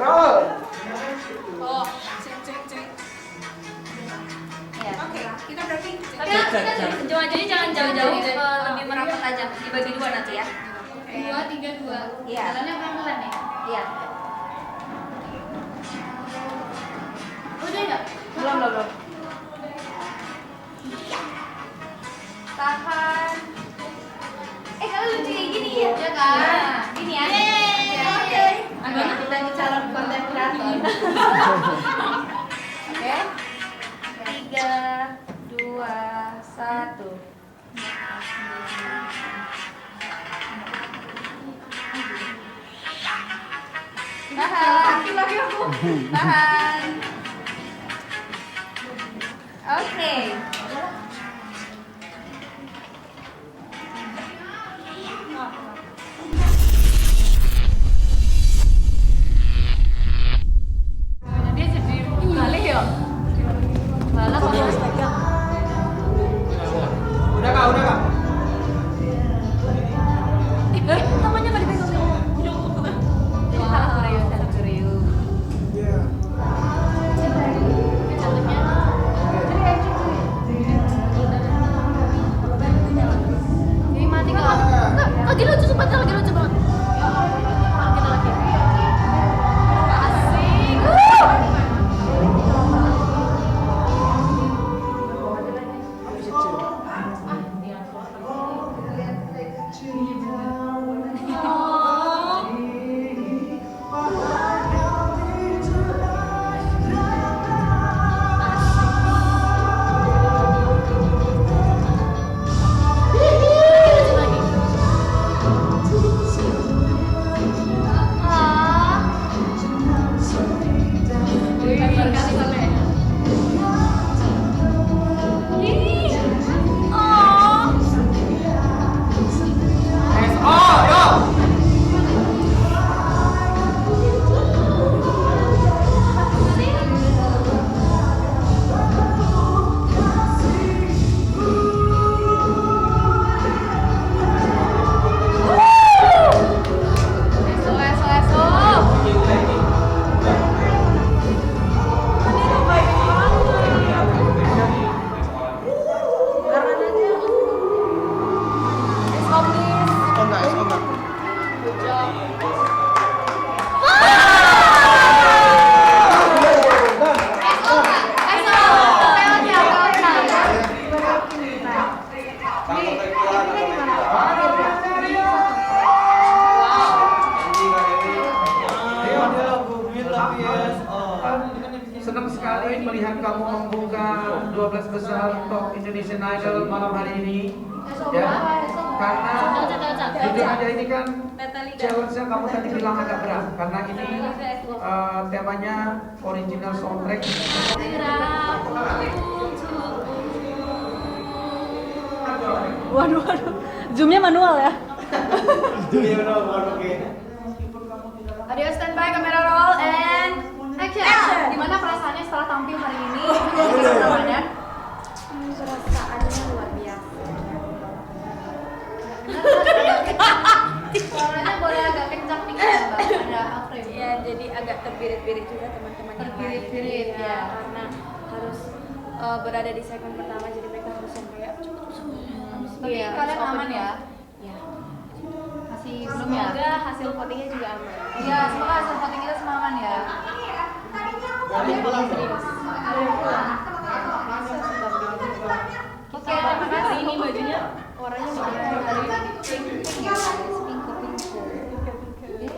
Roll. Oh, cek. Ya. Oke, kita berarti Tapi maju-majunya jangan jauh-jauh, lebih merapat aja. Dibagi dua nanti ya. 2, 3, 2. Iya. Jalannya pelan-pelan ya. Iya. Udah ya? Belum. Tahan. Kalau lucu kayak gini ya? Iya kan? Nah, gini ya. Oke. Agak kita nih calon konten kreator. Oke. 3, 2, 1. Tahan. Lagi aku. Tahan. Oke. Dia jadi balik ya. Malah kalau Udah kak. namanya nggak dipegang. Jadi tangan kuriu. Jadi mati nggak? Lagi lucu banget. Kita lagi. Asik. Senang sekali melihat kamu membuka 12 besar Top Indonesian Idol malam hari ini. Ya, karena jujur aja ini kan challenge-nya kamu tadi bilang agak berat karena ini temanya original soundtrack. Waduh, zoomnya manual ya. Audio standby, kamera roll, and action. Gimana perasaannya setelah tampil hari ini? Ramadan? Perasaannya luar biasa. Suaranya boleh agak kencang dikit ya, Mbak? Ada Afrem. Ya, jadi agak terbirit-birit juga teman-teman yang lain. Terbirit-birit, Ya, ya. karena harus berada di segmen pertama, jadi mereka harus yang kayak Tapi Iya, kalian harus aman open ya? Ya. Masih belum ya? Semoga hasil votingnya juga aman. Iya, semoga hasil voting kita semua aman ya. Serius. Oke, terima kasih. Hari ini bajunya warnanya dari pink ya, pink ke pink.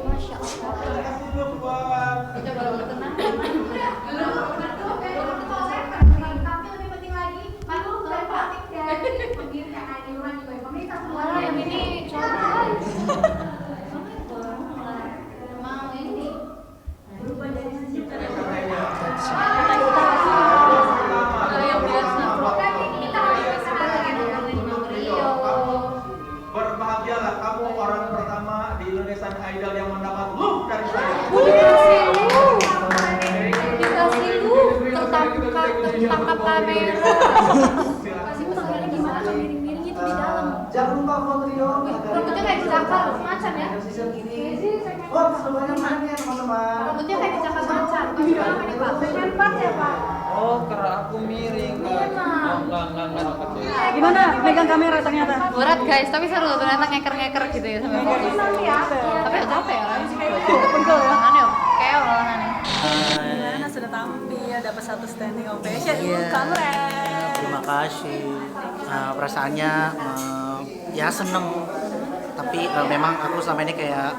Masya Allah. Kita baru bertenang. Wah, yang ini cowok. Mau ini. Berubah dari sejuk ke Berbahagialah kamu orang pertama di Indonesian Idol yang mendapat look dari saya. Dikasih lu tertangkap kamera. Kasih pesannya gimana tuh miring-miring itu di dalam. Jangan lupa foto Rambutnya kayak dicakar semacam ya. season ini. Oh, semuanya mana ya teman-teman? Rambutnya kayak kecakar macan. Tapi apa nih Pak? Hebat ya Pak. Oh, karena aku miring. Iya, Gimana megang kamera ternyata? Berat guys, tapi seru ternyata ngeker-ngeker gitu ya sampai fokus. Tapi ya capek ya kan? Pegel ya? Tangannya keok tangannya. Gimana sudah tampil dapat satu standing ovation. Iya. Keren. Terima kasih. Perasaannya ya seneng. Tapi memang aku selama ini kayak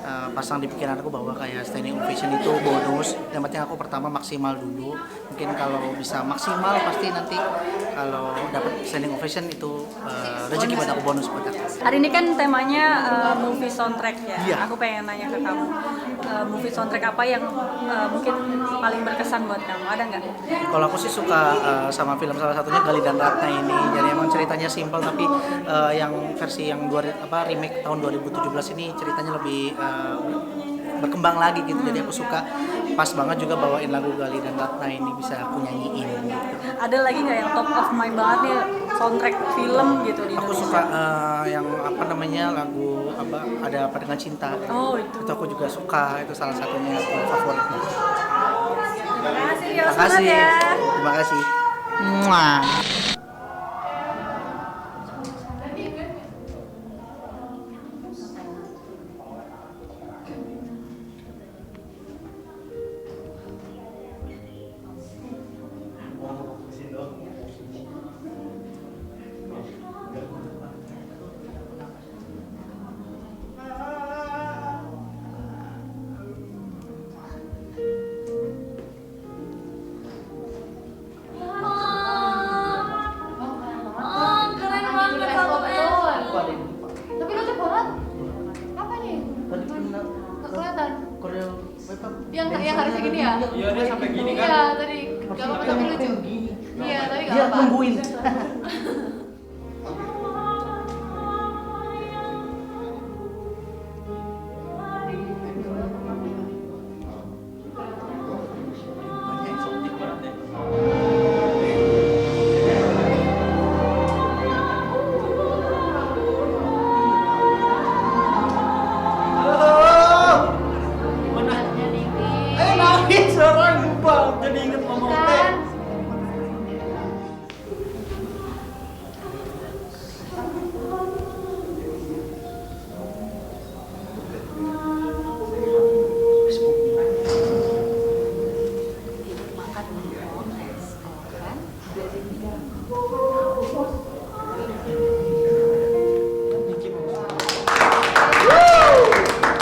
pasang di pikiran aku bahwa kayak standing ovation itu bonus. Yang penting aku pertama maksimal dulu. Mungkin kalau bisa maksimal pasti nanti kalau dapat standing ovation itu rezeki buat aku, bonus buat aku. Hari ini kan temanya movie soundtrack ya. Iya. Aku pengen nanya ke kamu, movie soundtrack apa yang mungkin paling berkesan buat kamu? Ada nggak? Kalau aku sih suka sama film salah satunya Gali dan Ratna ini. Jadi emang ceritanya simpel tapi yang versi yang remake tahun 2017 ini ceritanya lebih berkembang lagi gitu. Jadi aku suka, pas banget juga bawain lagu Gali dan Ratna ini bisa aku nyanyiin gitu. Ada lagi nggak yang top of mind banget nih soundtrack film gitu di Aku Indonesia? suka yang lagu ada apa dengan cinta. Oh, itu. Itu aku juga suka, itu salah satunya favorit. Terima kasih, Rio. Terima Semangat kasih. ya. Terima kasih. Muah. Keren banget kamu El. Tapi lucu banget. Apa nih? Nggak kelihatan. Yang harusnya gini ya? Iya, dia sampai gini kan. Iya, tadi nggak apa-apa tapi lucu. Iya, tapi nggak Dia apa-apa. nungguin. Nangis orang lupa jadi inget ngomong teh. Kan?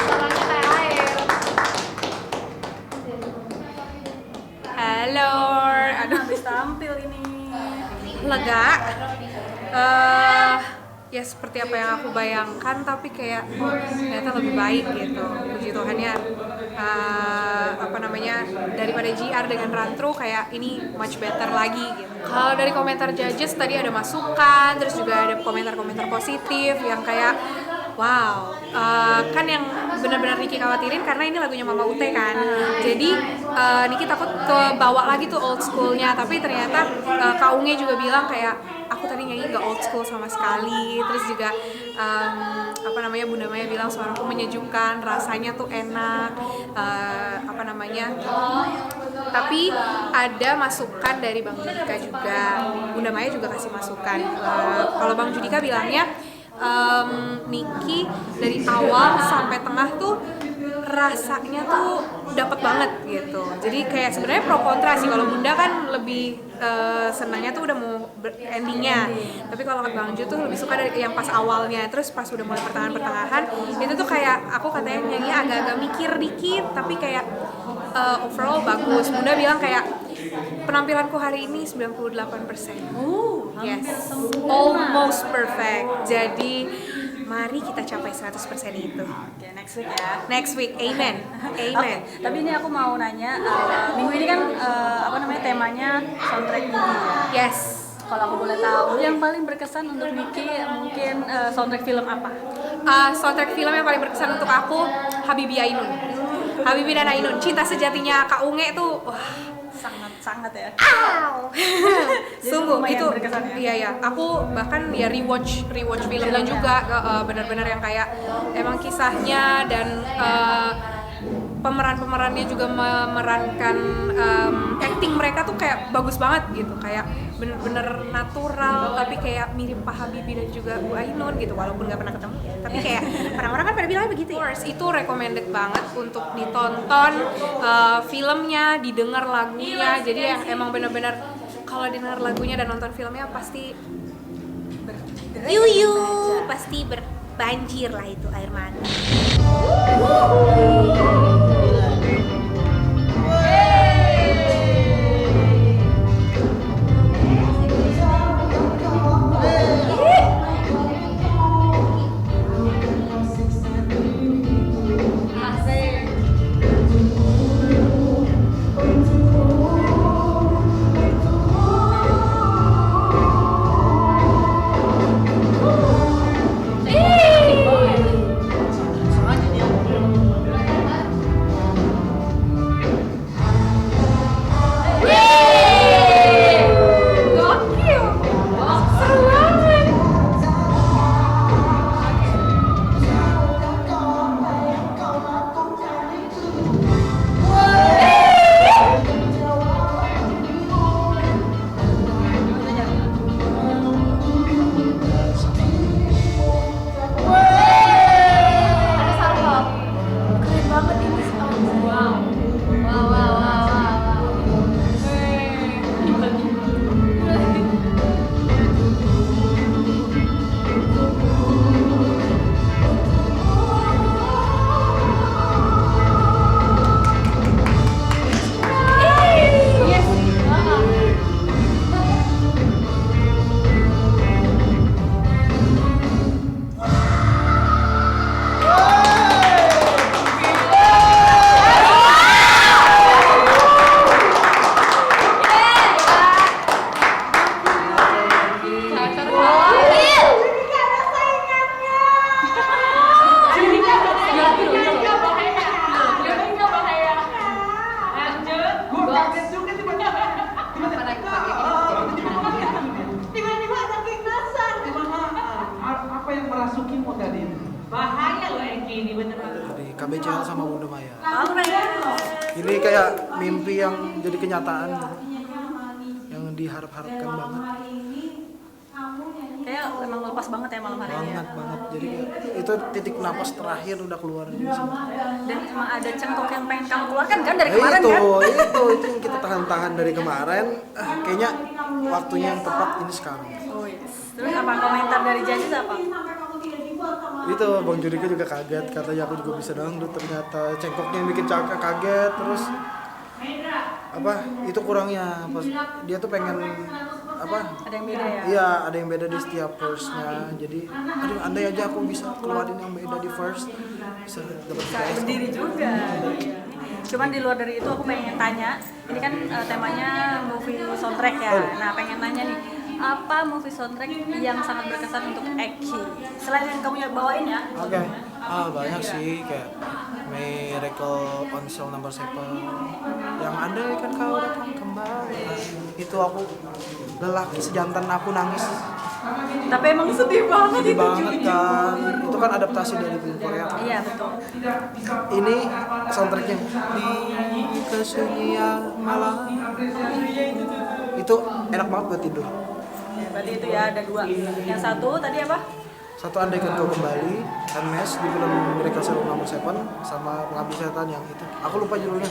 Suaranya kayak air. Halo, aduh Habis tampil ini. lega. Ya seperti apa yang aku bayangkan, tapi kayak ternyata lebih baik gitu. Puji Tuhan ya. Daripada GR dengan Rantru kayak ini much better lagi gitu. Kalau dari komentar judges tadi ada masukan, terus juga ada komentar-komentar positif yang kayak wow, kan yang benar-benar Niki khawatirin karena ini lagunya Mama Ute kan. Jadi Niki takut kebawa lagi tuh old school-nya, tapi ternyata Kak Unge juga bilang kayak aku tadi nyanyi gak old school sama sekali. Terus juga Bunda Maya bilang suaraku menyejukkan, rasanya tuh enak. Tapi ada masukan dari Bang Judika juga. Bunda Maya juga kasih masukan. Kalau Bang Judika bilangnya Niki dari awal sampai tengah tuh rasanya tuh dapat banget gitu. Jadi kayak sebenarnya pro kontra sih. Kalau Bunda kan lebih senangnya tuh udah mau endingnya. Tapi kalau Bang Ju tuh lebih suka dari yang pas awalnya. Terus pas udah mulai pertengahan itu tuh kayak aku katanya nyanyi agak-agak mikir dikit. Tapi kayak overall bagus. Bunda bilang kayak penampilanku hari ini 98%. Yes, almost perfect. Jadi mari kita capai 100% itu. Oke, next week ya. Next week, amen. Amen. Oke, tapi ini aku mau nanya, minggu ini kan temanya soundtrack movie ya. Yes. Kalau aku boleh tahu, yang paling berkesan untuk Niki mungkin soundtrack film apa? Soundtrack film yang paling berkesan untuk aku Habibie Ainun. Habibie dan Ainun, cinta sejatinya Kak Unge tuh wah, Sangat ya. sungguh lumayan itu berkesan ya? iya aku bahkan ya rewatch filmnya juga benar-benar yang kayak emang kisahnya dan pemeran-pemerannya juga memerankan acting mereka tuh kayak bagus banget gitu, kayak bener-bener natural tapi kayak mirip Pak Habibie dan juga Bu Ainun gitu, walaupun nggak pernah ketemu ya, tapi kayak orang-orang kan pada bilangnya begitu ya. Itu recommended banget untuk ditonton filmnya, didengar lagunya, jadi yang emang bener-bener kalau dengar lagunya dan nonton filmnya pasti pasti berbanjir lah itu air mata. KBCL sama Bunda Maya. Ini kayak mimpi yang jadi kenyataan gitu. Yang diharap-harapkan banget. Kayak emang lepas banget ya malam hari ini. Banget. Jadi itu titik napas terakhir udah keluar dari sini. Dan emang ada cengkok yang pengen kamu keluarkan kan dari kemarin kan? Itu yang kita tahan-tahan dari kemarin. Kayaknya waktunya yang tepat ini sekarang. Oh yes. Terus apa komentar dari Janji apa? Itu Bang Judika juga kaget, katanya aku juga bisa dangdut, ternyata cengkoknya yang bikin Caka kaget. Terus apa itu kurangnya pas dia tuh pengen apa, ada yang beda ya? Iya, ada yang beda di setiap verse-nya. Jadi aduh, andai aja aku bisa keluarin yang beda di verse, bisa dapat berdiri juga. Cuman di luar dari itu aku pengen tanya, ini kan temanya movie soundtrack ya. Nah, pengen nanya nih, apa movie soundtrack yang sangat berkesan untuk Eki? Selain yang kamu bawain ya? Oke. Banyak sih, kayak Miracle on Cell Number 7, yang andai kan kau datang kembali. Itu aku lelaki sejantan aku nangis. Tapi emang sedih banget Sedih itu banget kan. Itu kan adaptasi dari film Korea. Iya betul. Ini soundtracknya di kesunyian malam. Itu enak banget buat tidur. Ya, berarti itu ya ada dua. Yang satu tadi apa? Satu andaikan kau kembali, Unmesh di film Miracle Cell Number 7, sama Pengabdi Setan yang itu. Aku lupa judulnya.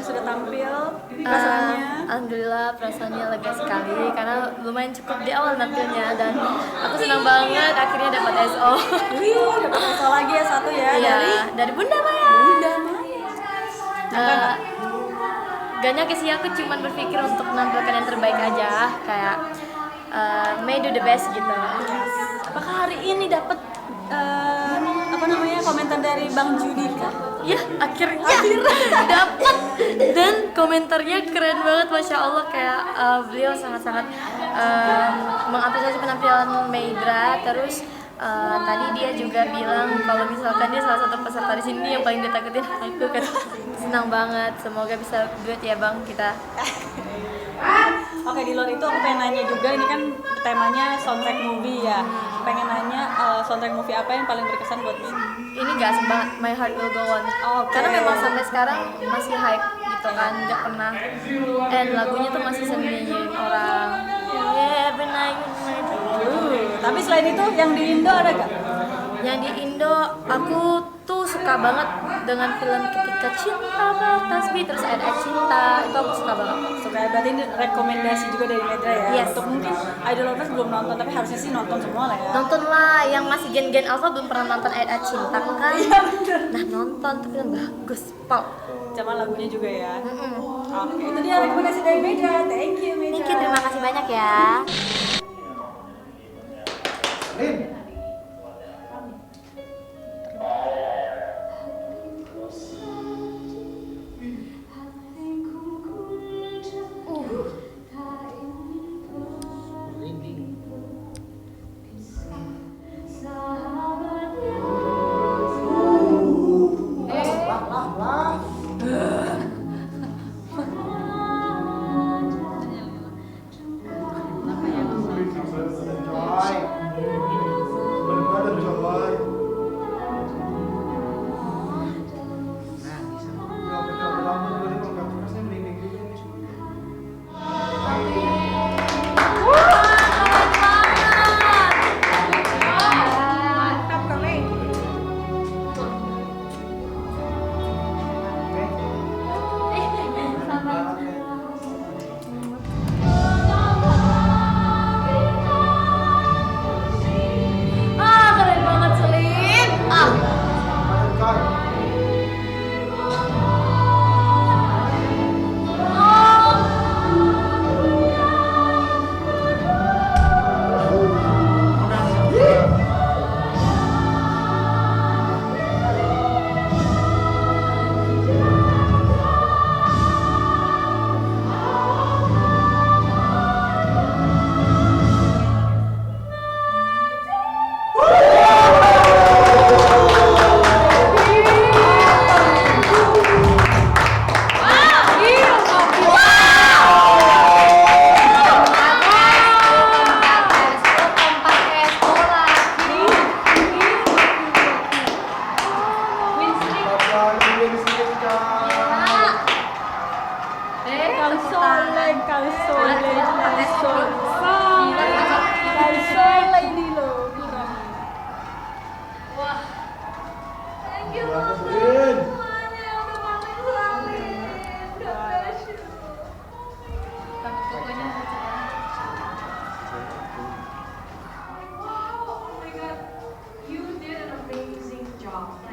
sudah tampil, perasaannya? Alhamdulillah perasaannya lega sekali karena lumayan cukup di awal nampilnya dan aku senang banget akhirnya dapat SO. Wih, dapat SO lagi ya satu ya Iya, dari Bunda Maya. Gak nyangka sih, aku cuma berpikir untuk menampilkan yang terbaik aja, kayak may do the best gitu. Apakah hari ini dapat komentar dari Bang Judika? Ya, akhirnya dapat, dan komentarnya keren banget, masya Allah, kayak beliau sangat-sangat mengapresiasi penampilan Maidra. Terus tadi dia juga bilang kalau misalkan dia salah satu peserta di sini yang paling ditakutin aku kan. Senang banget, semoga bisa duet ya Bang kita. Oke, di luar itu aku pengen nanya juga, ini kan temanya soundtrack movie ya. Pengen nanya soundtrack movie apa yang paling berkesan buat Min? Ini gak asing banget, My Heart Will Go On. Karena memang sampai sekarang masih hype gitu kan, gak pernah. And lagunya tuh masih sendiriin orang. Yeah, benar. Tapi selain itu yang di Indo ada gak? Yang di Indo aku tuh suka banget dengan film Ketika Cinta Bertasbih, terus Ayat Cinta, itu aku suka banget. Suka, berarti ini rekomendasi juga dari Maidra ya? Yes. Untuk mungkin Idol Lovers belum nonton, tapi harusnya sih nonton semua lah ya. Nontonlah, yang masih gen-gen alpha belum pernah nonton Ayat Cinta kan? Nah nonton, tapi kan bagus, pop. Sama lagunya juga ya. Oke, itu dia rekomendasi dari Maidra. Thank you Maidra. Thank you, terima kasih banyak ya. Lin.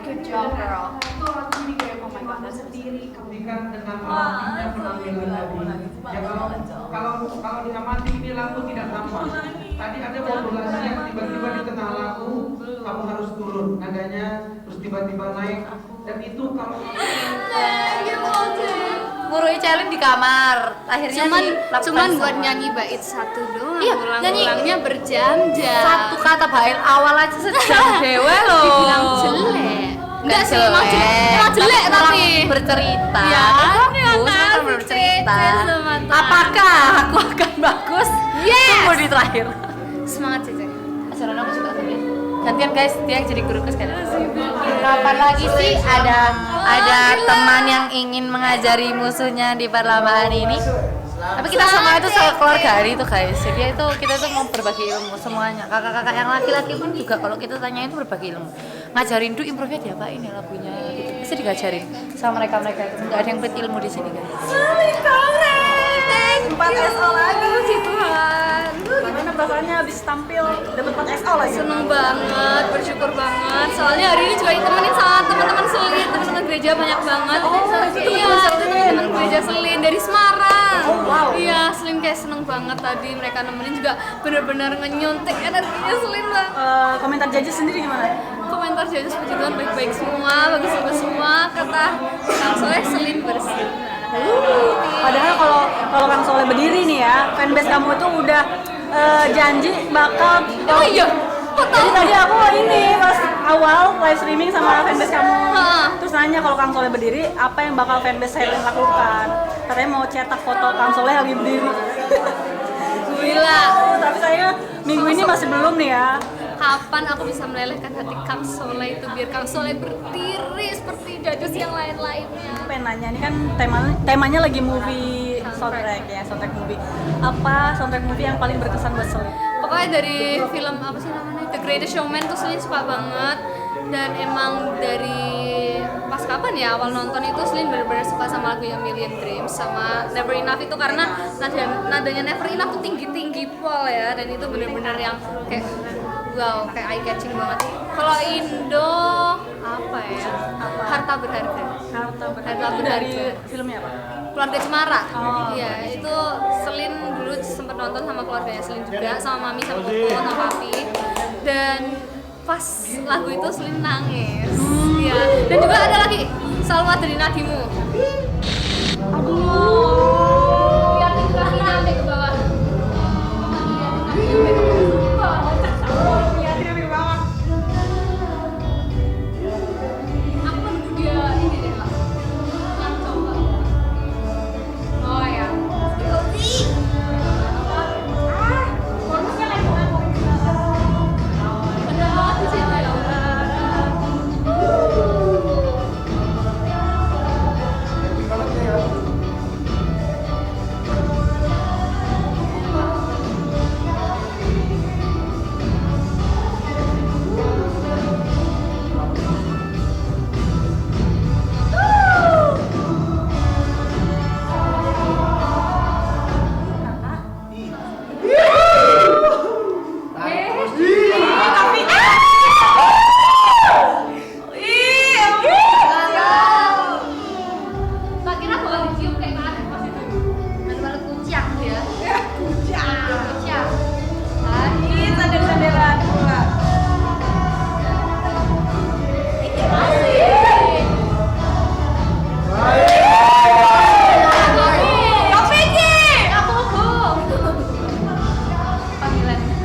Good job, girl. Itu orang ini kayak oh my god, that's sendiri. Dengan rapinya penampilan tadi. Ya kalau diamati ini lagu tidak tampak. Tadi ada modulasi yang tiba-tiba di tengah lagu kamu harus turun nadanya, terus tiba-tiba naik, dan itu kalau Nguruin challenge di kamar. Akhirnya cuman buat nyanyi bait satu doang. Iya, ulang-ulangnya berjam-jam. satu kata bail awal aja sejam dewe loh. Dibilang jelek. Enggak sih, emang jelek tapi bercerita. Ya, bagus, kan bercerita. semantap. Apakah aku akan bagus? Yes. Tunggu di terakhir. Semangat Cece. Acara aku suka tadi. Gantian guys, dia yang jadi guru kes kan. Kapan lagi sih ada teman yang ingin mengajari musuhnya di perlombaan ini? Tapi kita semua itu sekeluarga itu guys. Jadi itu kita tuh mau berbagi ilmu semuanya. Kakak-kakak yang laki-laki pun juga kalau kita tanya itu berbagi ilmu. ngajarin tuh improve-nya diapain ya lagunya gitu. Pasti diajarin sama mereka-mereka itu. Nggak ada yang pelit ilmu di sini guys. 4 SO lagi puji Tuhan. Gimana perasaannya habis tampil dapat 4 SO lagi? Seneng banget, bersyukur banget. Soalnya hari ini juga ditemenin sama teman-teman Selin, teman-teman gereja banyak banget. Iya, teman-teman gereja Selin dari Semarang. Iya, Selin kayak seneng banget tadi mereka nemenin juga benar-benar ngenyuntik energinya Selin lah. Komentar judges sendiri gimana? Komentar jadi puji Tuhan baik-baik semua, bagus-bagus semua. Kata Kang Soleh Selin bersih. Padahal kalau Kang Soleh berdiri nih ya, fanbase kamu itu udah janji bakal. Oh iya, kok Jadi tahu? tadi aku ini pas awal live streaming sama fanbase kamu, Ha. terus nanya kalau Kang Soleh berdiri, apa yang bakal fanbase Helen lakukan? Katanya mau cetak foto Kang Soleh lagi berdiri. Gila. Tapi saya minggu ini masih belum nih ya. Kapan aku bisa melelehkan hati Kang Soleh itu biar Kang Soleh berdiri seperti judges yang lain-lainnya. Aku pengen nanya, ini kan temanya lagi movie soundtrack ya, soundtrack movie. Apa soundtrack movie yang paling berkesan buat Soleh? Pokoknya dari film apa sih namanya The Greatest Showman tuh Selin suka banget, dan emang dari pas kapan ya awal nonton itu Selin benar-benar suka sama lagu yang Million Dreams sama Never Enough itu karena nadanya Never Enough tuh tinggi-tinggi pol ya, dan itu benar-benar yang kayak wow, kayak eye catching banget. Kalau Indo apa ya? Harta Berharga. Harta Harta Itu dari Berharga. filmnya apa? Keluarga Cemara. Oh, Iya, itu Selin dulu sempat nonton sama keluarganya Selin juga, sama mami, sama koko, sama papi. Dan pas lagu itu Selin nangis. Iya. Dan juga ada lagi Salwa dari Nadimu. Aduh. Lihat itu kaki sampai ke bawah. Aku menunggu dia ini deh, Kak. Yang coba. Oh ya. Bonusnya lagi aku. Bener banget di situ ya. Tak kira bakal dicium kayak mana pas itu. Malu-malu kucang dia. Kucang. Kucang. Ini sender-senderan pula. Ini masih. Kak Vicky. Kak Bobo. Panggilannya.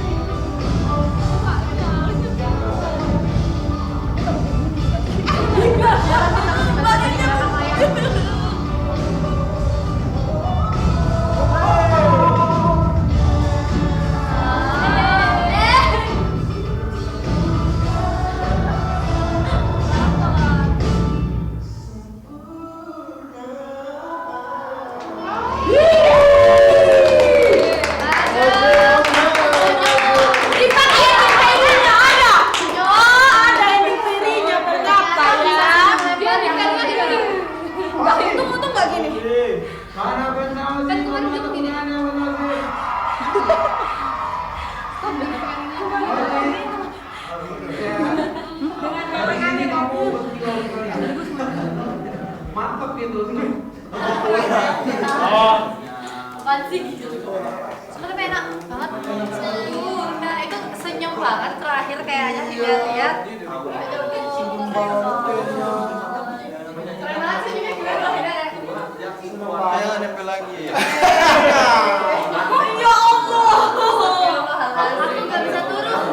Mana benar Kan kemarin dia begini. mantap gitu. Apaan sih gitu? Sebenarnya enak banget. Nah itu senyum banget terakhir kayaknya lihat-lihat. Keren banget senyumnya gimana? Ayo nempel lagi. Ya Allah. Aku nggak bisa turun.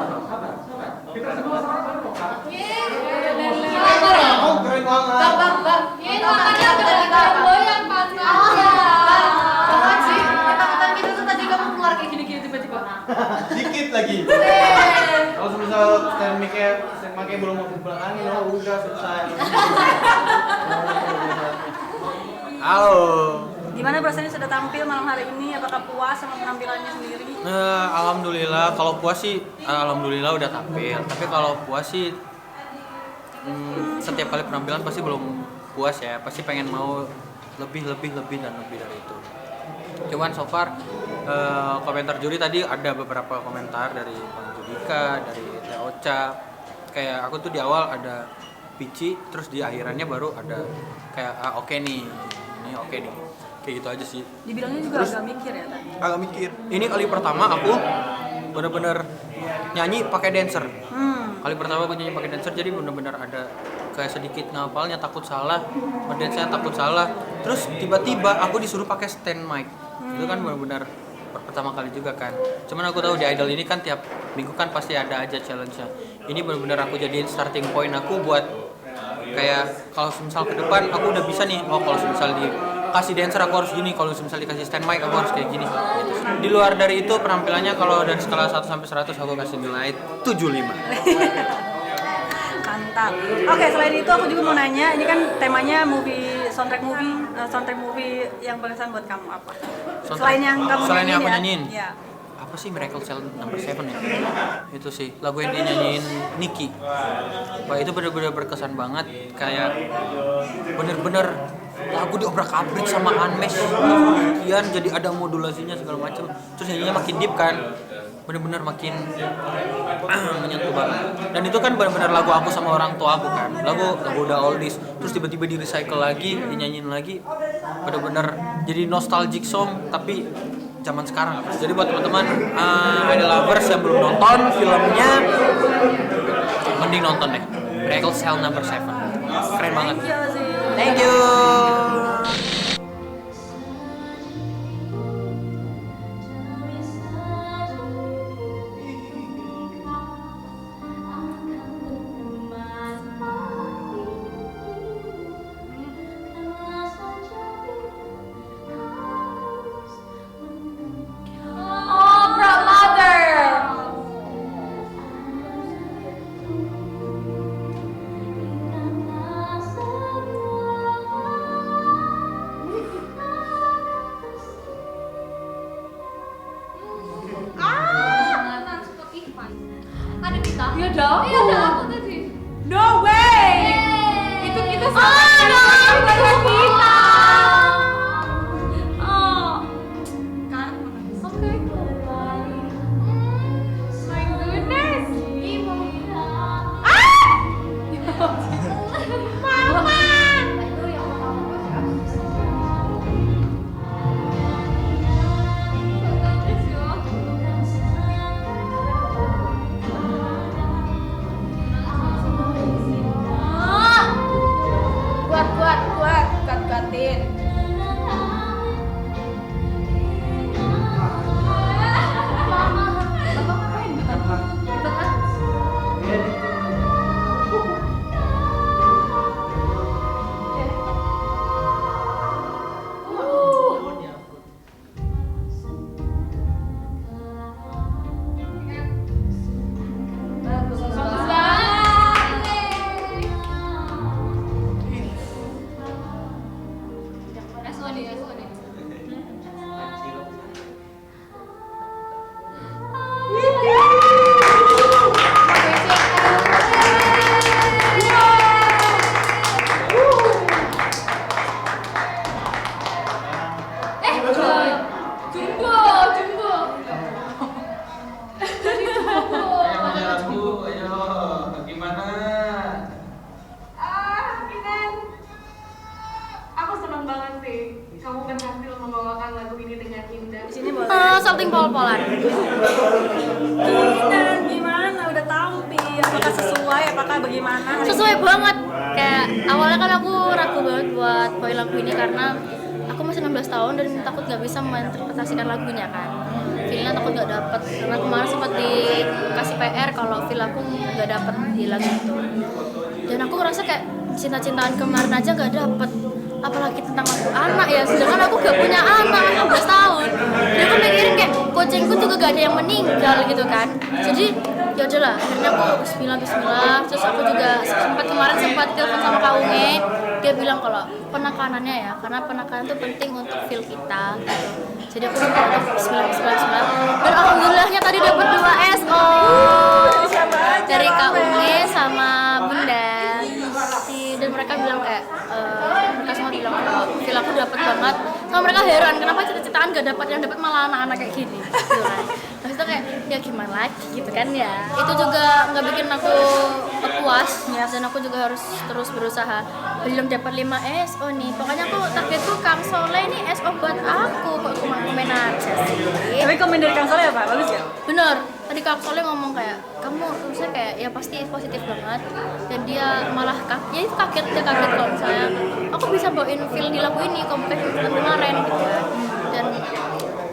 Oh, keren banget. Bang. Ini makannya udah goyang pantatnya. Apaan sih? Ketakutan kita tuh tadi kamu keluar kayak gini-gini tiba-tiba. Dikit lagi. Kalau misal stand mic-nya belum mau pulang angin, oh udah selesai. Halo. Gimana perasaannya sudah tampil malam hari ini? Apakah puas sama penampilannya sendiri? Alhamdulillah, kalau puas sih alhamdulillah udah tampil. Tapi kalau puas sih setiap kali penampilan pasti belum puas ya, pasti pengen mau lebih dan lebih dari itu. Cuman so far komentar juri tadi ada beberapa komentar dari Bang Judika, dari Teh Ocha. Kayak aku tuh di awal ada pici, terus di akhirannya baru ada kayak oke nih, ini oke nih. Kayak gitu aja sih. Dibilangnya juga agak mikir ya tadi. Agak mikir. Ini kali pertama aku bener-bener nyanyi pakai dancer. Kali pertama aku nyanyi pakai dancer, jadi bener-bener ada kayak sedikit ngapalnya, takut salah, ngedance-nya takut salah. Terus tiba-tiba aku disuruh pakai stand mic. Itu kan bener-bener pertama kali juga kan. Cuman aku tahu di Idol ini kan tiap minggu kan pasti ada aja challenge-nya. Ini bener-bener aku jadiin starting point aku buat kayak kalau misal ke depan aku udah bisa nih, oh kalau misal dikasih dancer aku harus gini, kalau misal dikasih stand mic aku harus kayak gini. Di luar dari itu penampilannya kalau dari skala 1 sampai 100 aku kasih nilai 75. Mantap. Oke, selain itu aku juga mau nanya, ini kan temanya soundtrack movie yang berkesan buat kamu apa? Selain yang kamu Selain yang aku nyanyiin nyanyiin. ya. Apa sih Miracle Cell Number 7 ya? Itu sih lagu yang dinyanyiin Nicky. Wah itu bener-bener berkesan banget, kayak bener-bener lagu diobrak-abrik sama Unmesh, kemudian jadi ada modulasinya segala macam, terus nyanyinya makin deep kan, bener-bener makin menyentuh banget. Dan itu kan bener-bener lagu aku sama orang tua aku kan, lagu udah oldies, terus tiba-tiba di recycle lagi, dinyanyiin lagi, bener-bener jadi nostalgic song tapi zaman sekarang. Jadi buat teman-teman Idol lovers yang belum nonton filmnya, mending nonton deh. Miracle Cell Number 7. Keren banget. Thank you. Ada kita? Iya ada aku. Iya ada aku tadi. No way. Itu kita sama kita. Oh. Kan? Oke. My goodness. Ibu. Mama. Kuat, kat-katin. Kamu berhasil membawakan lagu ini dengan indah. Di sini boleh. Salting pol-polan. Dan gimana? Udah tahu Pi, apakah sesuai, apakah bagaimana? Sesuai banget. Kayak awalnya kan aku ragu banget buat bawain lagu ini karena aku masih 16 tahun dan takut gak bisa menginterpretasikan lagunya kan. Feelnya takut gak dapet karena kemarin sempat dikasih PR kalau feel aku gak dapet di lagu itu. Dan aku ngerasa kayak cinta-cintaan kemarin aja gak dapet, apalagi tentang aku anak ya, sedangkan aku gak punya anak 16 tahun. Jadi aku mikirin kayak kucingku juga gak ada yang meninggal gitu kan. Jadi ya udahlah, akhirnya aku bismillah. Terus aku juga kemarin sempat telepon sama Kak Unge, dia bilang kalau penekanannya ya, karena penekanan itu penting untuk feel kita gitu. Jadi aku sempat bismillah. Dan alhamdulillahnya tadi dapat 2 SO dari Kak Unge sama Bunda. banget. Sama mereka heran kenapa cita-citaan gak dapat, yang dapat malah anak-anak kayak gini gitu kan. Terus itu kayak ya gimana lagi gitu kan ya. Itu juga nggak bikin aku puas ya, dan aku juga harus terus berusaha. Belum dapat 5 SO nih. Pokoknya aku targetku Kang Soleh nih SO buat aku, kok cuma komen aja sih. Tapi komen dari Kang Soleh apa? Bagus ya? Bener, tadi Kang Soleh ngomong kayak kamu harusnya kayak ya pasti positif banget, dan dia malah dia kaget kalau misalnya aku bisa bawain feel di lagu ini kalau bukan film kemarin gitu kan. Dan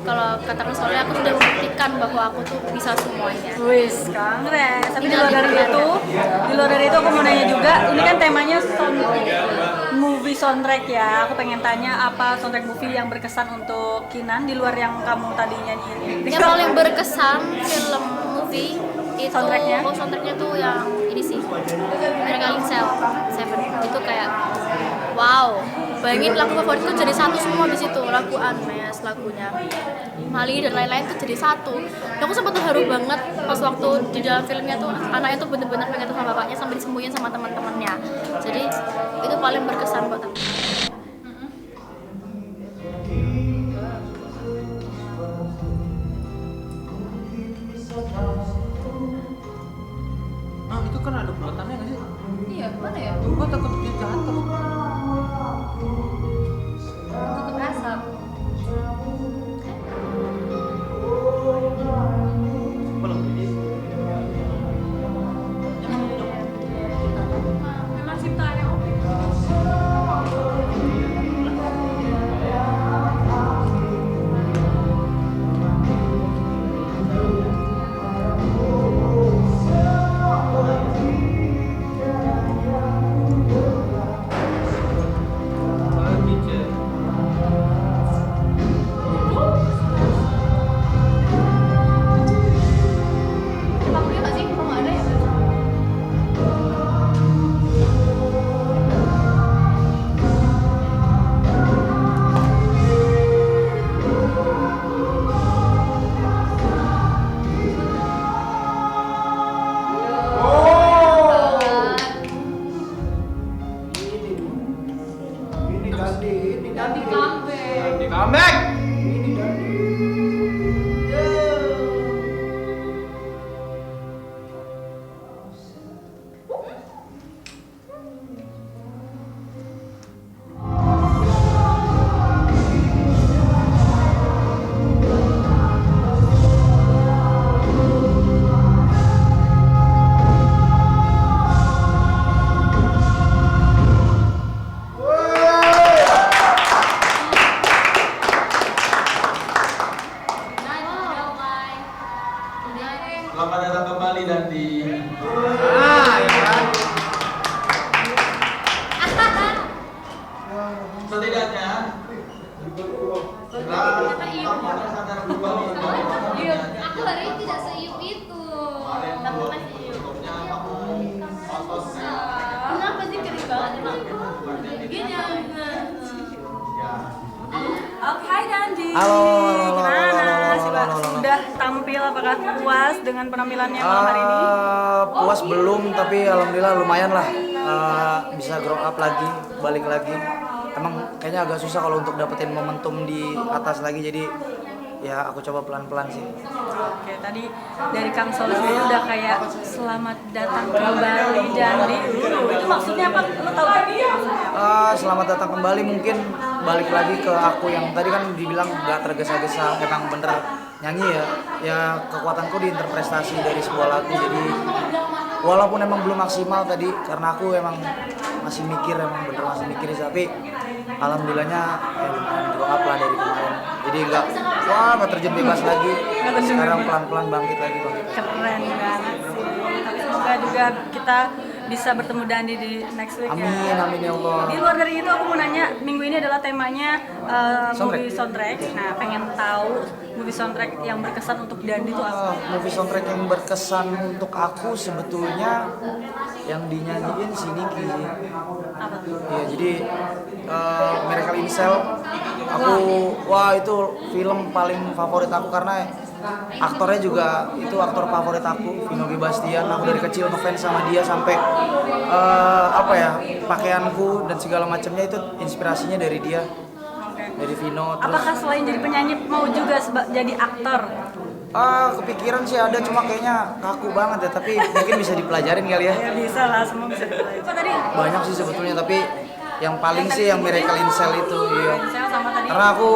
kalau kata Kang Soleh aku sudah membuktikan bahwa aku tuh bisa semuanya. Wis, kongres. Tapi di luar dari itu aku mau nanya juga, ini kan temanya movie soundtrack ya. Aku pengen tanya apa soundtrack movie yang berkesan untuk Kinan di luar yang kamu tadi nyanyiin. Yang paling berkesan film movie itu Soundtracknya tuh yang ini sih, Miracle in Cell 7. Itu kayak wow, bayangin lagu favoritku jadi satu semua di situ, lagu Unmask, lagunya Mali dan lain-lain tuh jadi satu. Dan aku sempat terharu banget pas waktu di dalam filmnya tuh anaknya tuh bener-bener pengen sama bapaknya sampai disembunyiin sama teman-temannya. Jadi itu paling berkesan buat aku. Nah itu kan ada buatannya nggak sih? Iya, mana ya? Gua takut dia jatuh. Tutup asap. Memang ciptaannya Opi. Pakai nggak sih? Kalau nggak ada ya? Di comeback. Selamat datang kembali Dandi. Ah, ya kan. Setidaknya sadar kembali. Aku hari ini tidak seiup itu. Tapi masih Sebelumnya kamu otot. kenapa sih kering banget emang? Gini ya. Oke, hai Dandi. Halo. Gimana? Sudah tampil, apakah puas dengan penampilannya malam hari ini? Puas belum, tapi alhamdulillah lumayan lah. Bisa grow up lagi, balik lagi. Emang kayaknya agak susah kalau untuk dapetin momentum di atas lagi, jadi ya aku coba pelan-pelan sih. Oke, tadi dari Kang Soleh sendiri udah kayak selamat datang kembali Dandi. Itu maksudnya apa? Lo tahu gak? Selamat datang kembali, mungkin balik lagi ke aku yang tadi kan dibilang gak tergesa-gesa, emang bener nyanyi ya kekuatanku di interpretasi dari sebuah lagu. Jadi walaupun emang belum maksimal tadi karena aku emang masih mikir, emang bener masih mikir, tapi alhamdulillahnya ya lumayan grow up lah dari kemarin. Jadi nggak terjun bebas lagi, sekarang pelan-pelan bangkit lagi. Keren banget sih. Tapi semoga juga kita bisa bertemu Dandi di next week. Amin, amin ya Allah. Di luar dari itu aku mau nanya, minggu ini adalah temanya movie soundtrack. Nah, pengen tahu movie soundtrack yang berkesan untuk Dandi itu apa? Movie soundtrack yang berkesan untuk aku sebetulnya yang dinyanyiin si Niki sih. Apa tuh? Iya, jadi Miracle in Cell itu film paling favorit aku karena aktornya juga itu aktor favorit aku, Vino G. Bastian. Aku dari kecil ngefans sama dia sampai pakaianku dan segala macamnya itu inspirasinya dari dia. Oke. dari Vino. Terus Apakah selain jadi penyanyi mau juga jadi aktor? kepikiran sih ada, cuma kayaknya kaku banget ya, tapi mungkin bisa dipelajarin kali ya. Ya bisa lah, semua bisa dipelajari. Apa tadi? Banyak sih sebetulnya, tapi yang paling sih yang Miracle in Cell itu, iya. Saya sama tadi. Karena aku,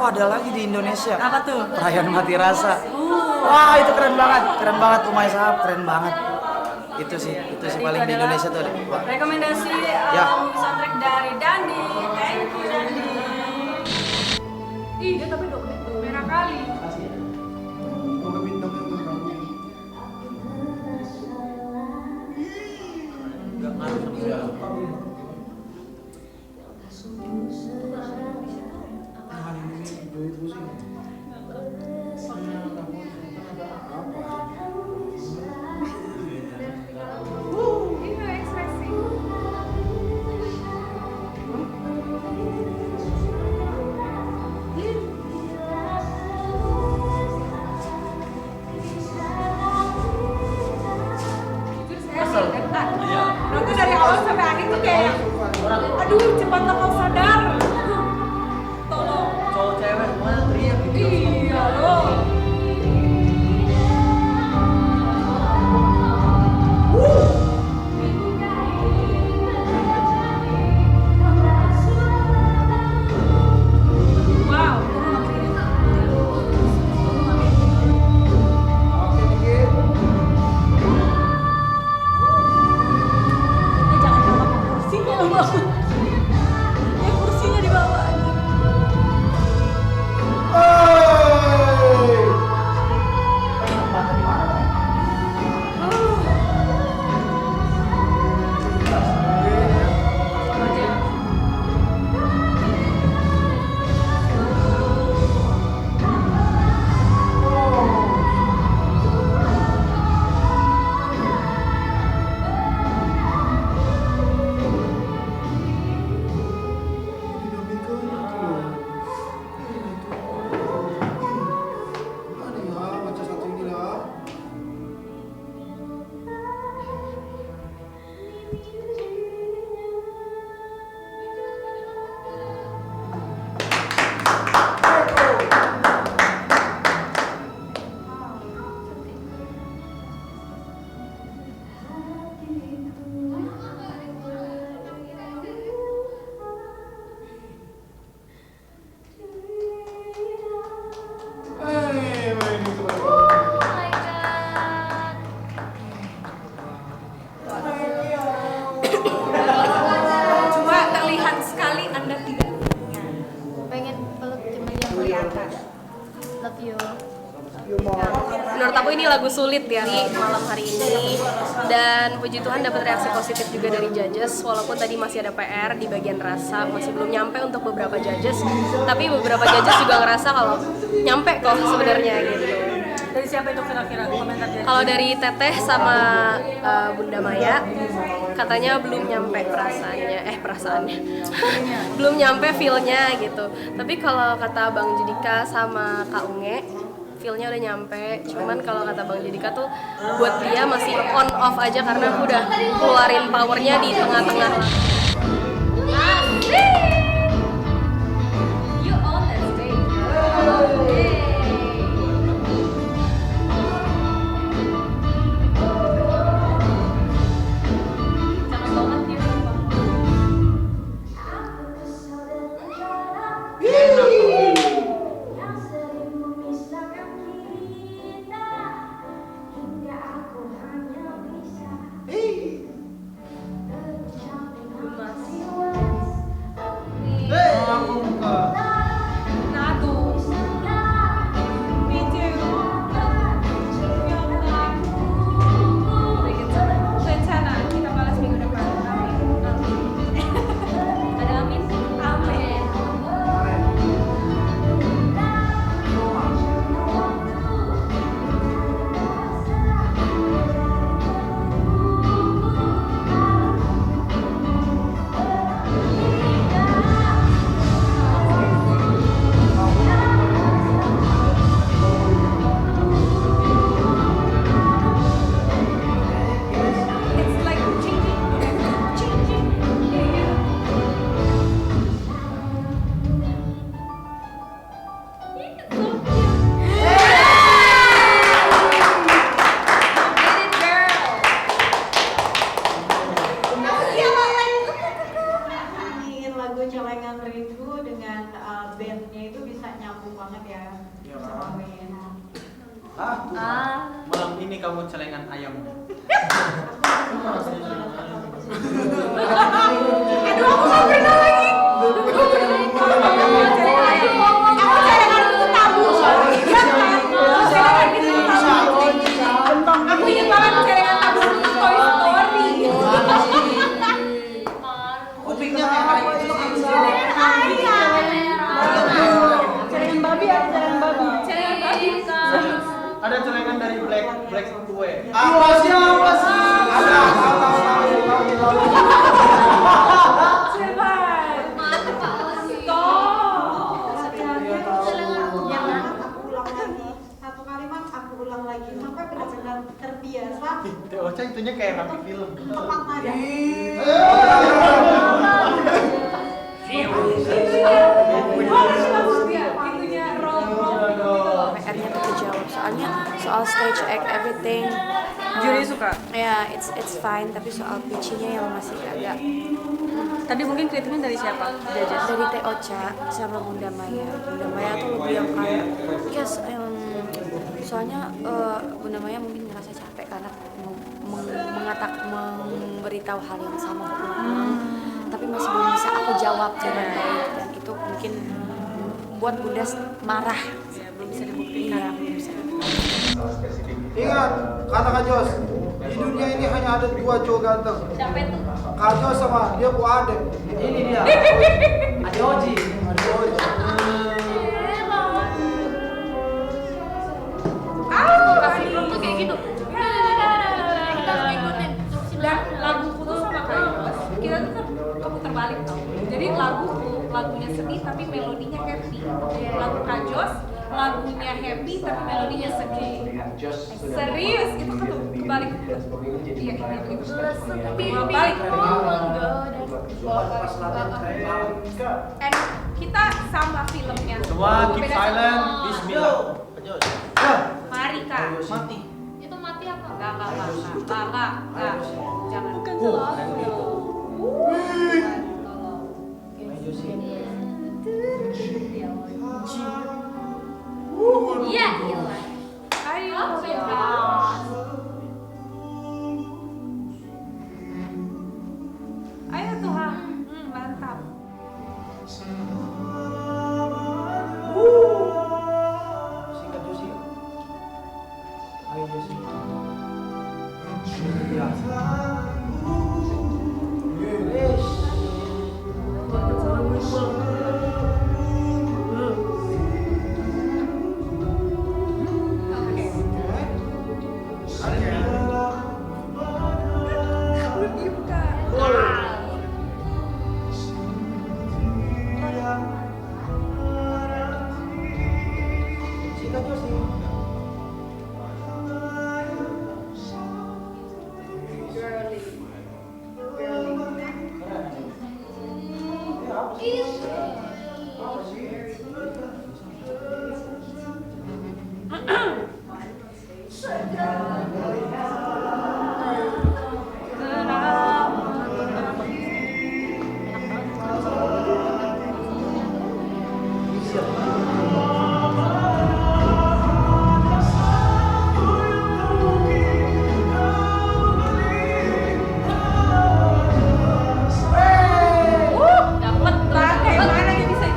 ada lagi di Indonesia. Apa tuh? Perayaan Mati Rasa. Wah, itu keren banget Umay Sahab, keren banget. Itu sih paling di Indonesia tuh ada. Rekomendasi Ya. soundtrack dari Dandi. Thank you Dandi. Ih, dia tapi merah kali. Ini ekspresi. Nonton dari awal sampai akhir tuh kayak, aduh cepatlah kau sadar. Tolong. Cowok cewek semuanya teriak gitu. Iya loh. Wow. Jangan bawa kursinya lu bawa. Ya kursinya dibawa aja. Cuma terlihat sekali Anda tidak. Pengen peluk cuma yang kelihatan. Love you. Menurut aku ini lagu sulit ya di malam hari ini, dan puji Tuhan dapat reaksi positif juga dari judges, walaupun tadi masih ada PR di bagian rasa, masih belum nyampe untuk beberapa judges, tapi beberapa judges juga ngerasa kalau nyampe kok sebenarnya gitu. Dari siapa itu kira-kira komentar dari? Kalau dari Teteh sama Bunda Maya katanya belum nyampe perasaannya belum nyampe feel-nya gitu. Tapi kalau kata Bang Judika sama Kak Unge, feel-nya udah nyampe. Cuman kalau kata Bang Judika tuh buat dia masih on off aja karena aku udah keluarin powernya di tengah-tengah. You own that stage. Malam ini kamu celengan ayam. Aduh, aku nggak pernah lagi. Aku ingat banget celengan tabung Toy Story. Kupingnya kayak itu kan Celengan babi ada celengan babi. Ada celengan dari Black Kue. apa sih? Ada Satu kalimat aku ulang lagi sampai benar-benar terbiasa Teh Ocha itunya kayak rapi film. tepat nada. PR-nya tuh kejawab soalnya soal stage act everything Juri suka. ya it's fine tapi soal pitching-nya yang masih agak Tadi mungkin kritiknya dari siapa? Jajas. dari Teh Ocha sama Bunda Maya tuh lebih yang kayak yes soalnya Bunda Maya mungkin ngerasa capek karena memberitahu hal yang sama berulang tapi masih belum bisa aku jawab dengan baik dan itu mungkin buat Bunda marah Belum bisa dibuktikan. iya belum bisa. Ingat, kata Kak Jos, di dunia ini hanya ada 2 cowok ganteng. Siapa itu? Kak Jos sama dia Bu Adem. ini dia. Ada Oji. Kasih belum tuh kayak gitu. Kita harus ikutin. Dan laguku tuh sama kayak Yos, kita tuh keputar balik tau. Jadi lagunya sedih tapi melodinya happy. Lagu Kajos lagunya happy tapi melodinya sedih. Serius itu tuh kebalik. Iya kayak gitu. Balik. And kita sama filmnya. Semua keep Beda silent. sama- Bismillah. Mari Kak. Mati. Itu mati apa? Enggak. Jangan. Bukan salah aku. Iya. Ayo. Ayo Tuhan. Mantap. Singkat Josi. Ayo Josi. Singkat Josi. Dapat Raka yang mana yang bisa.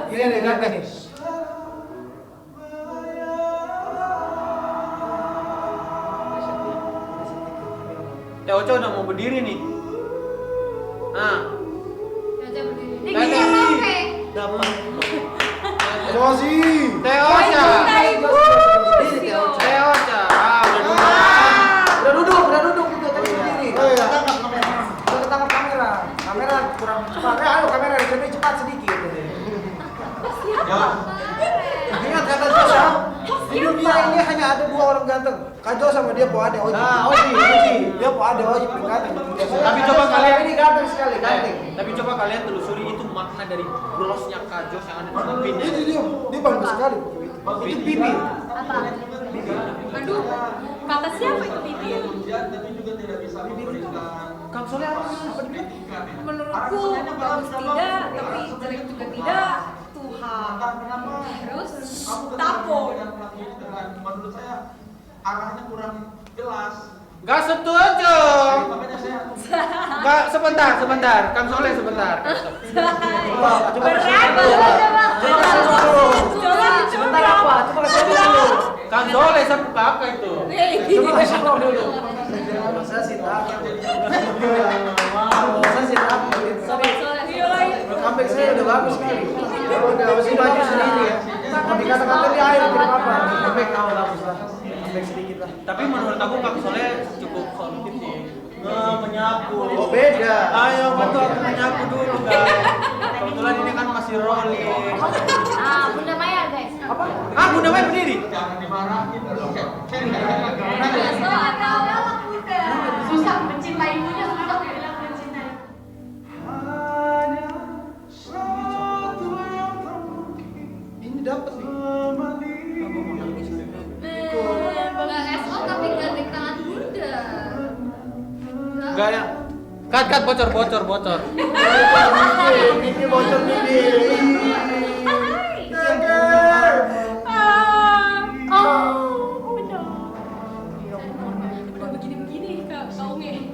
Ini dia ganteng nih. Teh Ocha udah mau berdiri nih. Nah, Ini gini apa? dapat. Josi. Teh Ocha. Teh Ocha. Udah duduk itu tadi berdiri. Udah ketangkap kamera. Kamera kurang cepat. Ayo kamera di sini cepat sedikit. ganteng. Kajo sama dia po ada Oji. Nah, Oji. Dia po ada Oji paling ganteng. Tapi coba kalian ini ganteng sekali, ganteng. Tapi coba kalian telusuri itu makna dari brosnya Kajos yang ada di samping pinnya. Itu dia bagus sekali. Itu pipi. Apa? Aduh, kata siapa itu pipi? Kang Soleh apa dia? Menurutku bagus tidak, tapi jelek juga tidak. Tuhan. Terus tapo. Menurut saya arahnya kurang jelas. Gak setuju. Gak, sebentar. Kang Soleh sebentar. Sebentar apa? Coba kasih dulu. Kang Soleh suka apa itu? Coba kasih tahu dulu. Saya sih tahu. Saya sih tahu. Comeback saya udah bagus sekali. Udah masih baju sendiri ya. Kalau dikata-kata di air tidak apa-apa. Comeback tahu bagus lah. Comeback sedikit lah. Tapi menurut aku Kang Soleh cukup solutif sih. Menyapu. Oh beda. Ayo bantu aku menyapu dulu guys. Kebetulan ini kan masih rolling. Bunda Maya guys. Apa? Bunda Maya berdiri. Susah mencintai ibunya, susah bilang mencintai. Ini dapat nih. Nggak SO tapi nggak di tangan Bunda. Enggak ya. Kat bocor. Ini bocor nih. Udah begini Kak Saunge.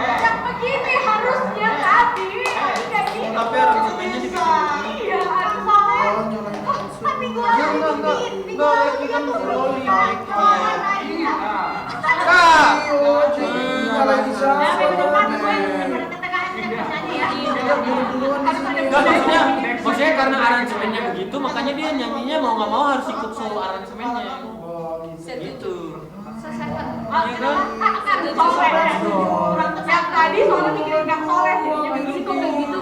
Yang begini harusnya tadi. Kayak gitu. Tapi aransemennya dibikin. Iya, harus soalnya. Tapi gua Enggak, lagi kan rolling. Kak. Lagi sama. Enggak, maksudnya karena aransemennya begitu, makanya dia nyanyinya mau nggak mau harus ikut solo aransemennya. Gitu. Iya kan? Yang tadi soalnya mikirin Kang Soleh jadinya begini kok kayak gitu.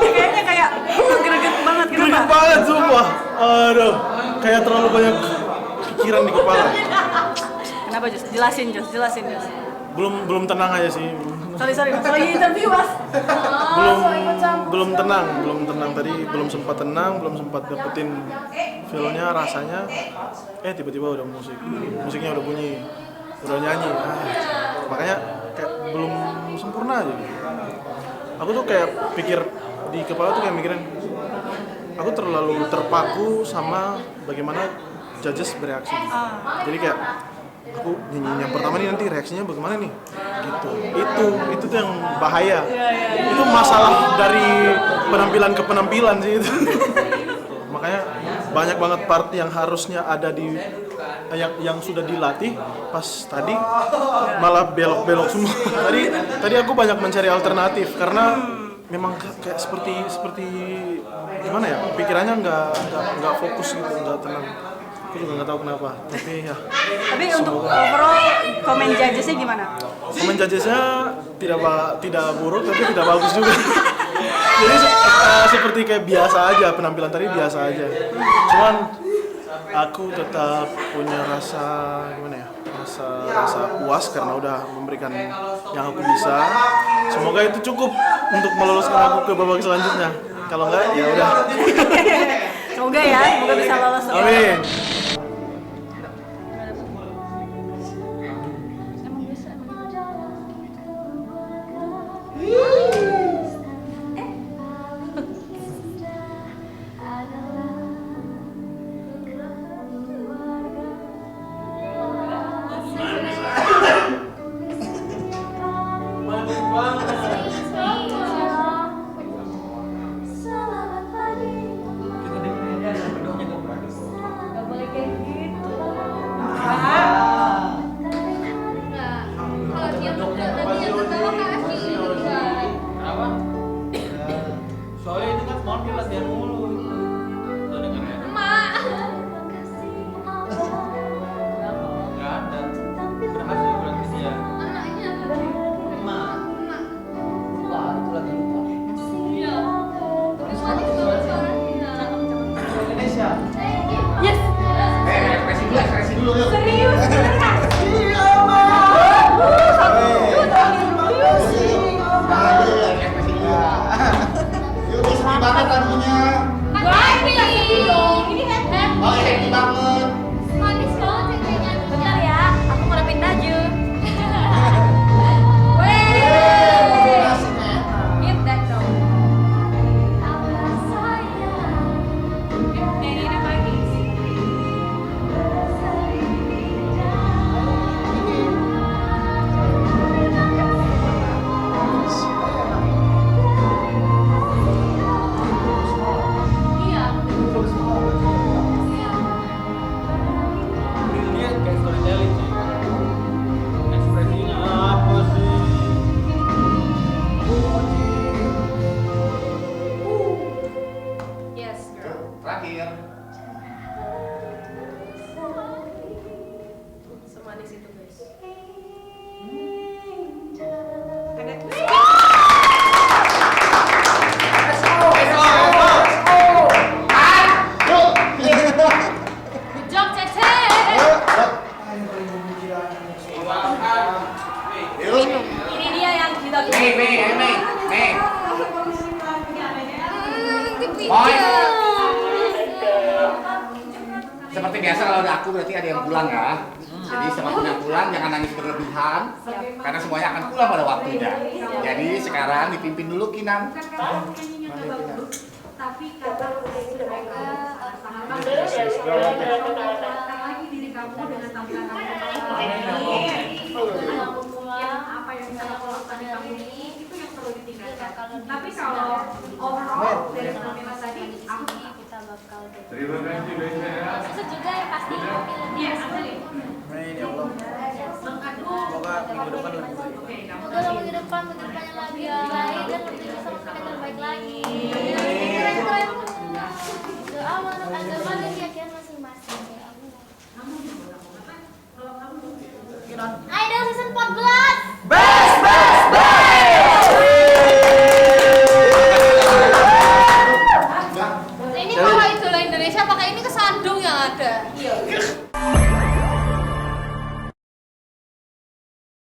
Kayaknya kayak greget banget. Greget banget sumpah. Aduh, kayak terlalu banyak pikiran di kepala. Kenapa Jos? Jelasin Jos. Belum tenang aja sih. Sorry, lagi interview Mas. Belum tenang tadi, belum sempat tenang, belum sempat dapetin feel-nya, rasanya. Tiba-tiba udah musiknya udah bunyi, udah nyanyi. Makanya kayak belum sempurna aja. Aku tuh kayak pikir di kepala tuh kayak mikirin, aku terlalu terpaku sama bagaimana judges bereaksi. Jadi kayak aku nyanyi yang pertama nih, nanti reaksinya bagaimana nih gitu. Itu tuh yang bahaya. Itu masalah dari penampilan ke penampilan sih itu. Makanya banyak banget part yang harusnya ada di yang sudah dilatih, pas tadi malah belok-belok semua. Tadi aku banyak mencari alternatif karena memang kayak seperti gimana ya, pikirannya nggak fokus gitu, nggak tenang. Aku juga nggak tahu kenapa, tapi ya. Tapi untuk overall komen judgesnya gimana? Komen judgesnya tidak buruk tapi tidak bagus juga. Jadi seperti kayak biasa aja, penampilan tadi biasa aja. Cuman aku tetap punya rasa gimana ya, rasa puas karena udah memberikan yang aku bisa. Semoga itu cukup untuk meloloskan aku ke babak selanjutnya. Kalau enggak ya udah. Semoga bisa lolos. Amin. Gak boleh kayak dulu yuk. Serius beneran? Yuk, sepi banget lagunya. Oh, happy banget. Manis banget cengkehnya. Bentar ya, aku mau rapin baju. Give that dong. Brilliant kayak storytelling sih. Ekspresinya apa sih? Yes, girl. Terakhir. Semanis itu, guys. Good job, Cece. Ini dia yang kita Boy. Seperti biasa kalau ada aku berarti ada yang pulang ya. Jadi siapapun yang pulang jangan nangis berlebihan karena semuanya akan pulang pada waktunya. Jadi sekarang dipimpin dulu Kinan. Tapi kata semoga lagi diri kamu dengan tampilan kamu yang apa yang bisa kamu lakukan di kamu ini itu yang perlu ditingkatkan. Tapi kalau overall dari penampilan tadi aku Kita bakal Terima kasih banyak. sukses juga ya pasti. iya asli. Amin ya Allah. Semoga minggu depan lebih baik. Semoga minggu depan yang lebih baik dan lebih bisa memberikan yang terbaik lagi. Keren-keren. Doa menurut agama dan keyakinan masing-masing. Ya Allah. Idol season 14.